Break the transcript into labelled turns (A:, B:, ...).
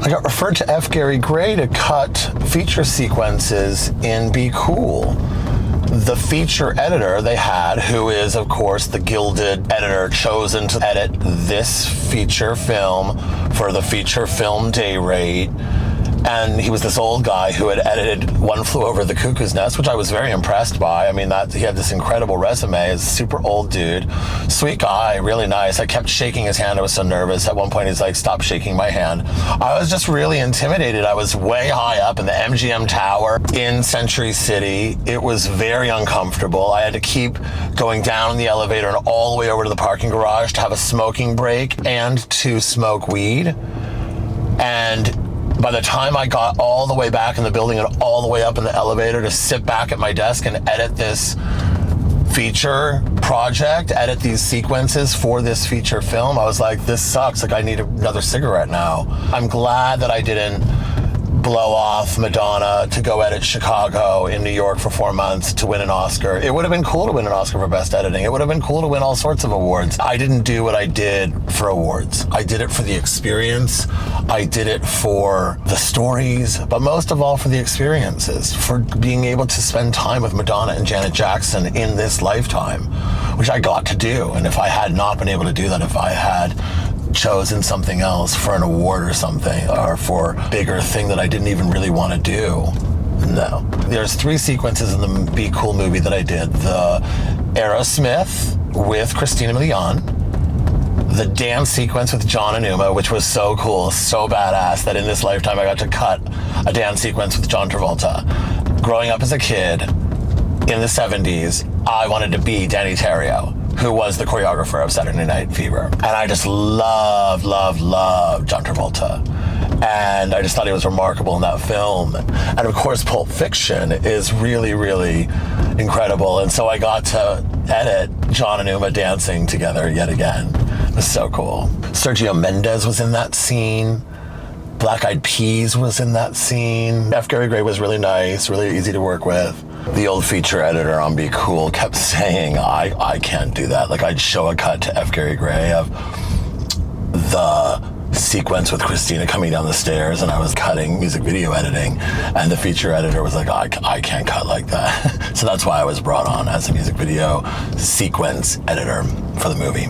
A: I got referred to F. Gary Gray to cut feature sequences in Be Cool. The feature editor they had, who is, of course, the gilded editor chosen to edit this feature film for the feature film day rate. And he was this old guy who had edited One Flew Over the Cuckoo's Nest, which I was very impressed by. I mean, he had this incredible resume. He's a super old dude, sweet guy, really nice. I kept shaking his hand. I was so nervous. At one point, he's like, "Stop shaking my hand." I was just really intimidated. I was way high up in the MGM Tower in Century City. It was very uncomfortable. I had to keep going down the elevator and all the way over to the parking garage to have a smoking break and to smoke weed. And by the time I got all the way back in the building and all the way up in the elevator to sit back at my desk and edit this feature project, edit these sequences for this feature film, I was like, this sucks. Like, I need another cigarette now. I'm glad that I didn't blow off Madonna to go edit Chicago in New York for 4 months to win an Oscar. It would have been cool to win an Oscar for Best Editing. It would have been cool to win all sorts of awards. I didn't do what I did for awards. I did it for the experience. I did it for the stories, but most of all for the experiences, for being able to spend time with Madonna and Janet Jackson in this lifetime, which I got to do. And if I had not been able to do that, if I had chosen something else for an award or something, or for a bigger thing that I didn't even really want to do, no. There's 3 sequences in the Be Cool movie that I did. The Aerosmith with Christina Milian, the dance sequence with John and Uma, which was so cool, so badass that in this lifetime I got to cut a dance sequence with John Travolta. Growing up as a kid in the 70s, I wanted to be Danny Terrio, who was the choreographer of Saturday Night Fever. And I just loved John Travolta. And I just thought he was remarkable in that film. And of course, Pulp Fiction is really, really incredible. And so I got to edit John and Uma dancing together yet again. It was so cool. Sergio Mendes was in that scene. Black Eyed Peas was in that scene. F. Gary Gray was really nice, really easy to work with. The old feature editor on Be Cool kept saying, I can't do that. Like, I'd show a cut to F. Gary Gray of the sequence with Christina coming down the stairs, and I was cutting music video editing, and the feature editor was like, I can't cut like that. So that's why I was brought on as a music video sequence editor for the movie.